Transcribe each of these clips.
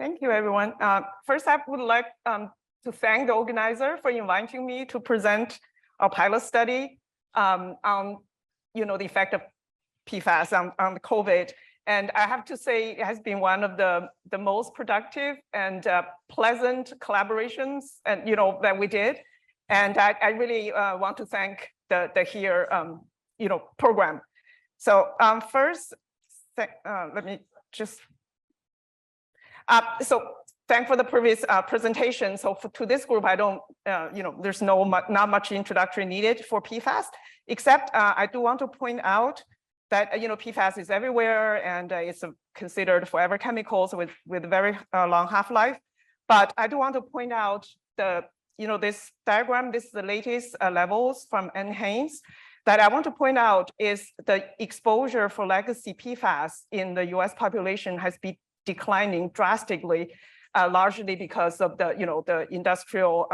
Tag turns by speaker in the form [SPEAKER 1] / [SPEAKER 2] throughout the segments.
[SPEAKER 1] Thank you, everyone. First, I would like to thank the organizer for inviting me to present our pilot study on, the effect of PFAS on COVID. And I have to say, it has been one of the most productive and pleasant collaborations, and that we did. And I really want to thank the HHEAR program. So first, let me just. So thank for the previous presentation. So to this group, I don't, there's not much introduction needed for PFAS, except I do want to point out that PFAS is everywhere and it's considered forever chemicals with very long half-life. But I do want to point out this diagram. This is the latest levels from NHANES. That I want to point out is the exposure for legacy PFAS in the U.S. population has been declining drastically, largely because of the industrial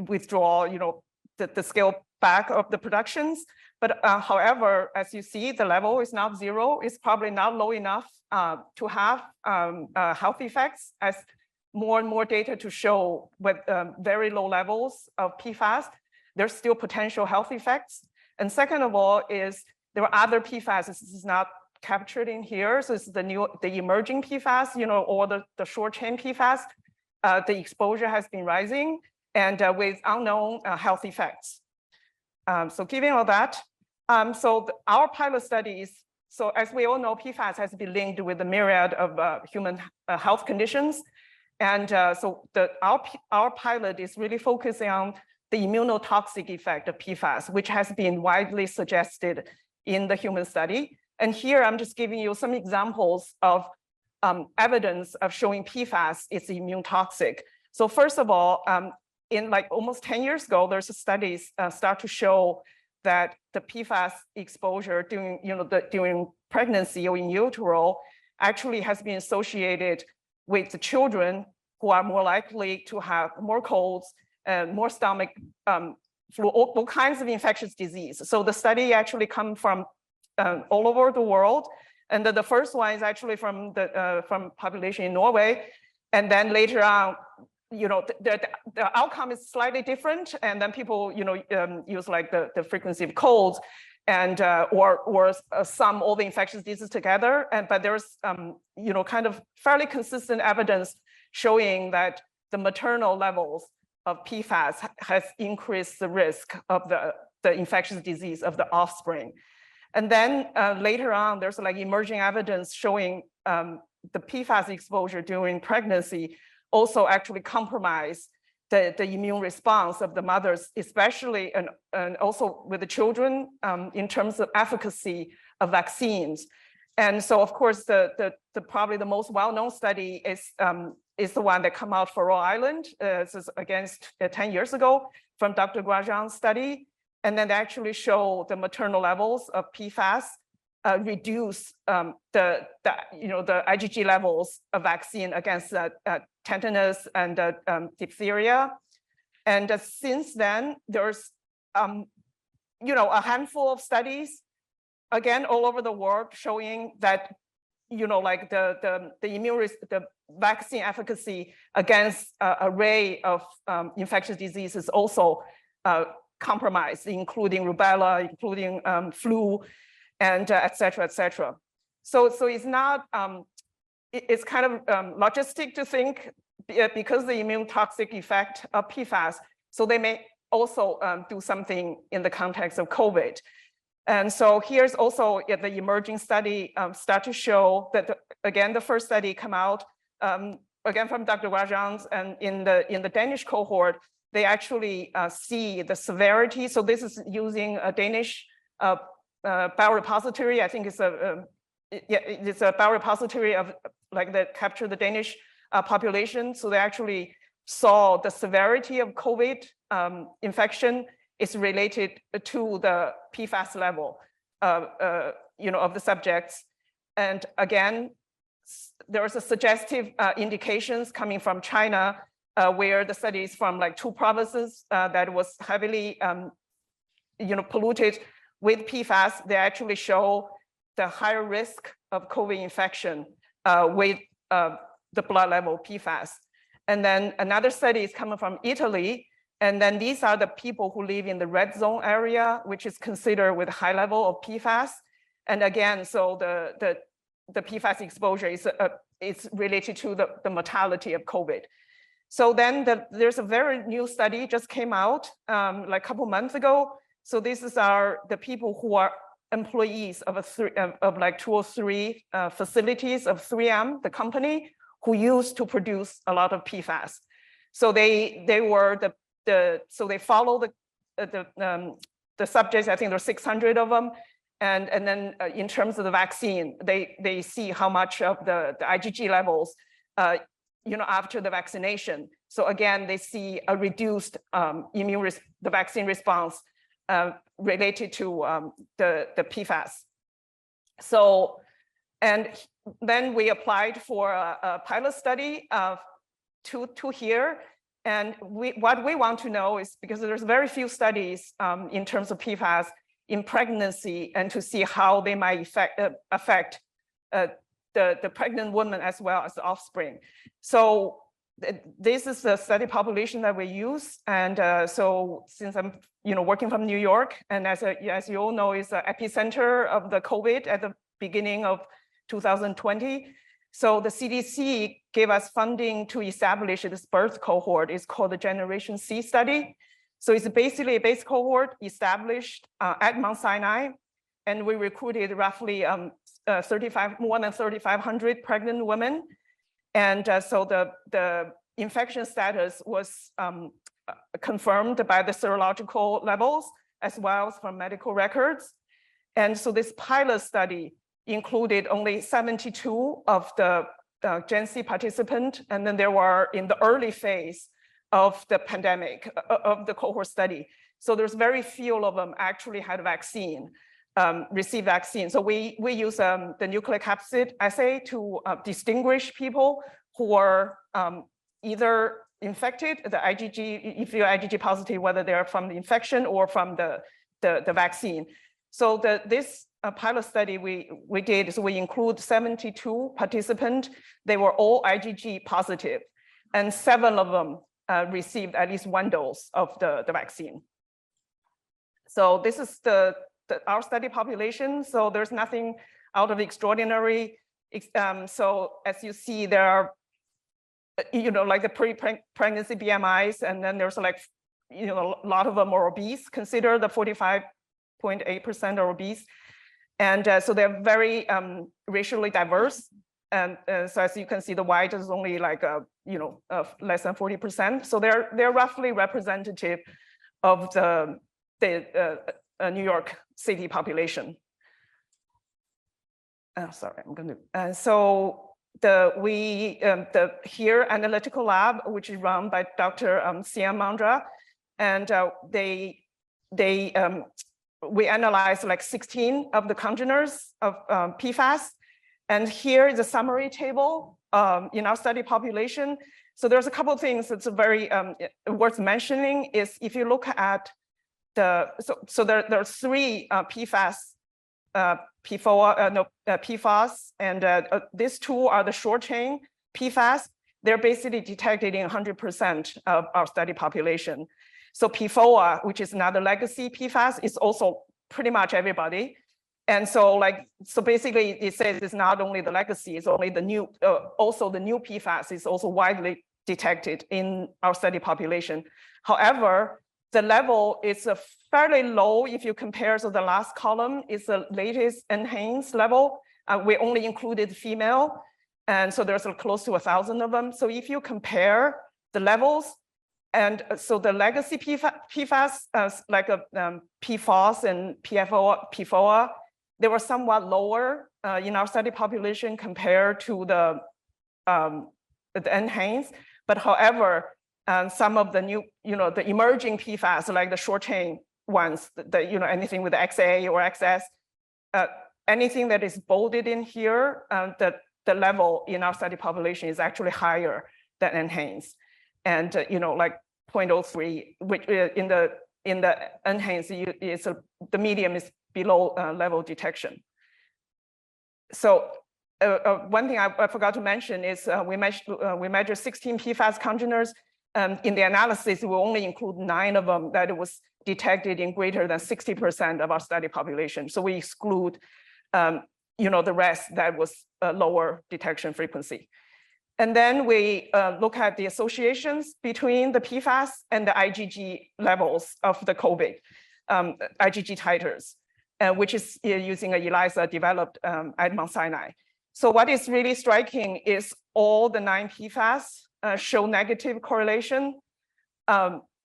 [SPEAKER 1] withdrawal, the scale back of the productions. But however, as you see, the level is not zero. It's probably not low enough to have health effects, as more and more data to show with very low levels of PFAS, there's still potential health effects. And second of all is there are other PFAS. This is not captured in here. So it's the emerging PFAS, or the short chain PFAS. The exposure has been rising and with unknown health effects. So given all that, our pilot studies, so as we all know, PFAS has been linked with a myriad of human health conditions. And so our pilot is really focusing on the immunotoxic effect of PFAS, which has been widely suggested in the human study. And here I'm just giving you some examples of evidence of showing PFAS is immune toxic. So first of all, in like almost 10 years ago, there's studies start to show that the PFAS exposure during pregnancy or in utero actually has been associated with the children who are more likely to have more colds and more stomach flu, all kinds of infectious disease. So the study actually come from all over the world. And the first one is actually from population in Norway. And then later on, the outcome is slightly different. And then people, use like the frequency of colds and or sum all the infectious diseases together. But there's, kind of fairly consistent evidence showing that the maternal levels of PFAS has increased the risk of the infectious disease of the offspring. And then later on, there's like emerging evidence showing the PFAS exposure during pregnancy also actually compromise the immune response of the mothers, especially and also with the children in terms of efficacy of vaccines. And so, of course, probably the most well-known study is the one that came out for Rhode Island. This is against 10 years ago from Dr. Grosjean's study. And then they actually show the maternal levels of PFAS reduce the IgG levels of vaccine against tetanus and diphtheria. And since then, there's a handful of studies, again, all over the world, showing that like the vaccine efficacy against an array of infectious diseases also compromised, including rubella, including flu, and et cetera, et cetera. So it's not, it's kind of logistic to think because the immune toxic effect of PFAS, so they may also do something in the context of COVID. And so here's also the emerging study start to show that, again, the first study come out, again, from Dr. Grosjean's, and in the Danish cohort, they actually see the severity. So this is using a Danish biorepository. I think it's a biorepository of like that capture the Danish population. So they actually saw the severity of COVID infection is related to the PFAS level of the subjects. And again, there was a suggestive indications coming from China, where the studies from like 2 provinces that was heavily polluted with PFAS. They actually show the higher risk of COVID infection with the blood level PFAS. And then another study is coming from Italy. And then these are the people who live in the red zone area, which is considered with high level of PFAS. And again, so the PFAS exposure is related to the mortality of COVID. So then there's a very new study just came out like a couple months ago. So this is the people who are employees of like 2 or 3 facilities of 3M, the company, who used to produce a lot of PFAS. So they were so they follow the subjects. I think there are 600 of them, and then in terms of the vaccine, they see how much of the IgG levels, after the vaccination. So again, they see a reduced the vaccine response related to the PFAS. So, and then we applied for a pilot study to HHEAR. And what we want to know is, because there's very few studies in terms of PFAS in pregnancy, and to see how they might affect the pregnant woman as well as the offspring. So this is the study population that we use. And so since I'm working from New York, and as you all know, is the epicenter of the COVID at the beginning of 2020. So the CDC gave us funding to establish this birth cohort. It's called the Generation C study. So it's basically a base cohort established at Mount Sinai. And we recruited roughly more than 3,500 pregnant women. And so the infection status was confirmed by the serological levels, as well as from medical records. And so this pilot study included only 72 of the Gen C participants, and then there were in the early phase of the pandemic of the cohort study. So there's very few of them actually had vaccine, received vaccine. So we use the nucleocapsid assay to distinguish people who are either infected, the IgG, if you're IgG positive, whether they're from the infection or from the vaccine. So this pilot study we did, so we include 72 participants. They were all IgG positive, and 7 of them received at least 1 dose of the vaccine. So this is our study population. So there's nothing out of extraordinary. So as you see, there are, like the pre-pregnancy BMIs, and then there's like, a lot of them are obese. Consider the 45.8% are obese. And so they're very racially diverse. And so as you can see, the white is only like, less than 40%. So they're roughly representative of the New York City population. Sorry, I'm going to. So the HHEAR Analytical Lab, which is run by Dr. Sian Mandra, and we analyzed like 16 of the congeners of PFAS. And here is a summary table in our study population. So there's a couple of things that's very worth mentioning is if you look at so there are 3 PFAS, PFAS, and these 2 are the short chain PFAS. They're basically detected in 100% of our study population. So PFOA, which is another legacy PFAS, is also pretty much everybody. And so basically it says it's not only the legacy, it's only the new, also the new PFAS is also widely detected in our study population. However, the level is fairly low if you compare. So the last column is the latest enhanced level. We only included female. And so there's close to 1,000 of them. So if you compare the levels, and so the legacy PFAS, like PFAS and PFOA, they were somewhat lower in our study population compared to the enhanced. But however, some of the new, the emerging PFAS, like the short chain ones, anything with XA or XS, anything that is bolded in here, the level in our study population is actually higher than enhanced. And like 0.03, which in the enhanced, the medium is below level detection. So one thing I forgot to mention is we measured 16 PFAS congeners. In the analysis, we only include 9 of them that was detected in greater than 60% of our study population. So we exclude, the rest that was lower detection frequency. And then we look at the associations between the PFAS and the IgG levels of the COVID, IgG titers, which is using an ELISA developed at Mount Sinai. So what is really striking is all the 9 PFAS show negative correlation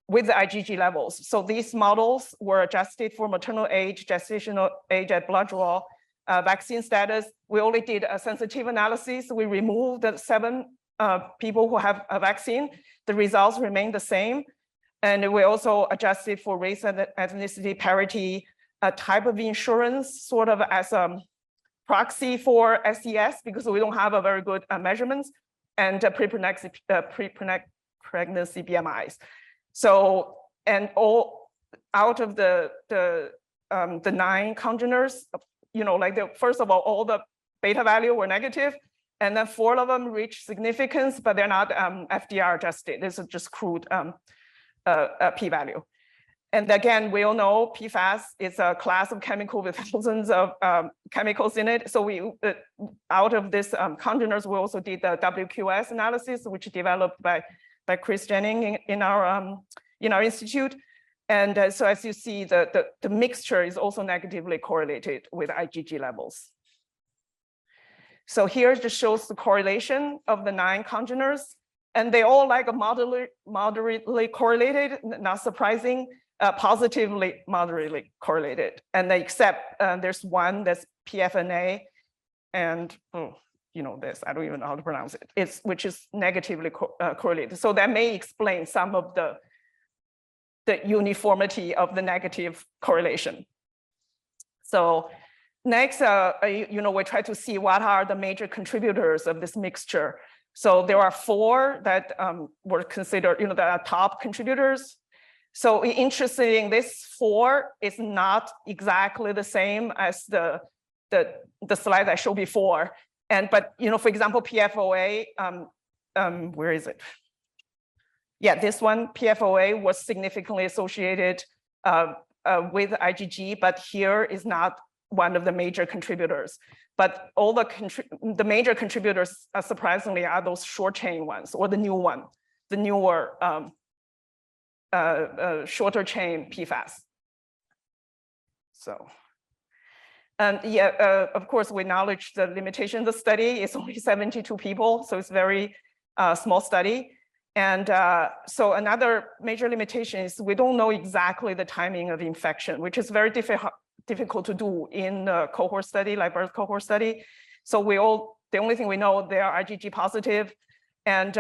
[SPEAKER 1] with the IgG levels. So these models were adjusted for maternal age, gestational age, and blood draw, vaccine status. We only did a sensitive analysis. We removed the 7 people who have a vaccine. The results remain the same. And we also adjusted for race and ethnicity parity, a type of insurance, sort of as a proxy for SES, because we don't have a very good measurements, and pre-pregnancy BMIs. So, and all out of the 9 congeners, first of all the beta value were negative, and then 4 of them reached significance, but they're not FDR adjusted. This is just crude p-value. And again, we all know PFAS is a class of chemical with thousands of chemicals in it. So we, out of this congeners, we also did the WQS analysis, which developed by Chris Jennings in our institute. And so as you see, the mixture is also negatively correlated with IgG levels. So here just shows the correlation of the 9 congeners, and they all like moderately correlated, not surprising. Positively moderately correlated, and except there's one that's PFNA, and this I don't even know how to pronounce it. Which is negatively correlated. So that may explain some of the uniformity of the negative correlation. So next, we try to see what are the major contributors of this mixture. So there are 4 that were considered, that are top contributors. So interesting, this 4 is not exactly the same as the slide I showed before. But for example, PFOA, where is it? Yeah, this one, PFOA, was significantly associated with IgG, but here is not one of the major contributors. But all the major contributors, surprisingly, are those short chain ones, or the new one, the newer shorter chain PFAS. So, of course, we acknowledge the limitation of the study. It's only 72 people, so it's very small study. And so another major limitation is we don't know exactly the timing of infection, which is very difficult to do in a cohort study, like birth cohort study. So the only thing we know, they are IgG positive. And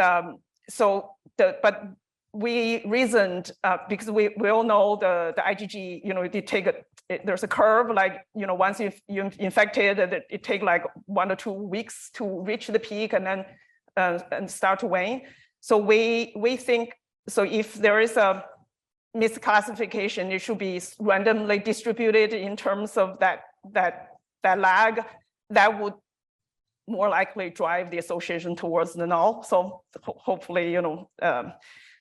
[SPEAKER 1] but we reasoned, because we all know the IgG, there's a curve, like, once you're infected, it takes like 1 or 2 weeks to reach the peak and then and start to wane. So we think, so if there is a misclassification, it should be randomly distributed in terms of that lag. That would more likely drive the association towards the null. So hopefully,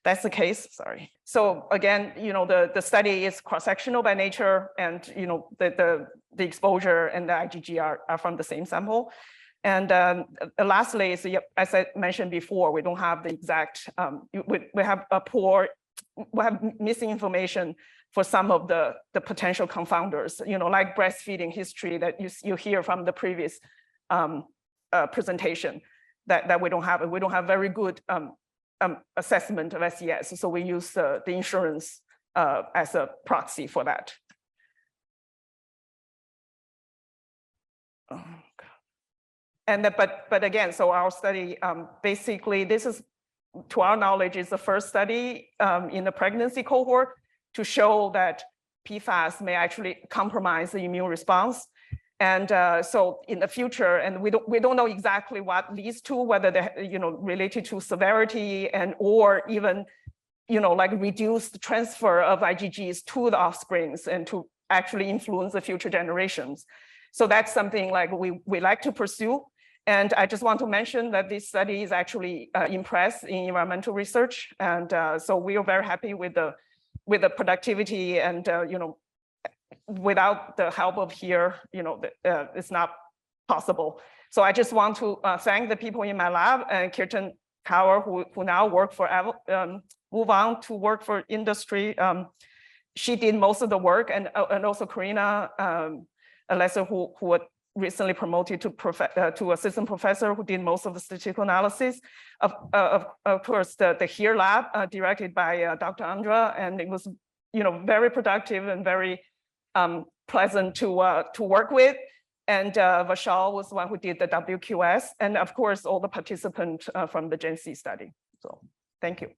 [SPEAKER 1] that's the case, sorry. So again, the study is cross-sectional by nature, and the exposure and the IgG are from the same sample. And lastly, is, as I mentioned before, we don't have the exact, we have missing information for some of the potential confounders, like breastfeeding history that you hear from the previous presentation that we don't have. We don't have very good assessment of SES, so we use the insurance as a proxy for that. And but again, so our study, basically, this is, to our knowledge, is the first study in the pregnancy cohort to show that PFAS may actually compromise the immune response. And so in the future, and we don't know exactly what leads to, whether they're related to severity or even like reduced transfer of IgGs to the offsprings and to actually influence the future generations. So that's something like we like to pursue. And I just want to mention that this study is actually impressed in environmental research. And so we are very happy with the productivity, and without the help of HHEAR, it's not possible. So I just want to thank the people in my lab and Kirtan Kaur, who now work for move on to work for industry. She did most of the work, and also Karina Alessa, who recently promoted to assistant professor, who did most of the statistical analysis. Of course, the HHEAR lab directed by Dr. Andra, and it was very productive and very pleasant to work with. And Vishal was the one who did the WQS, and of course all the participants from the Gen C study. So thank you.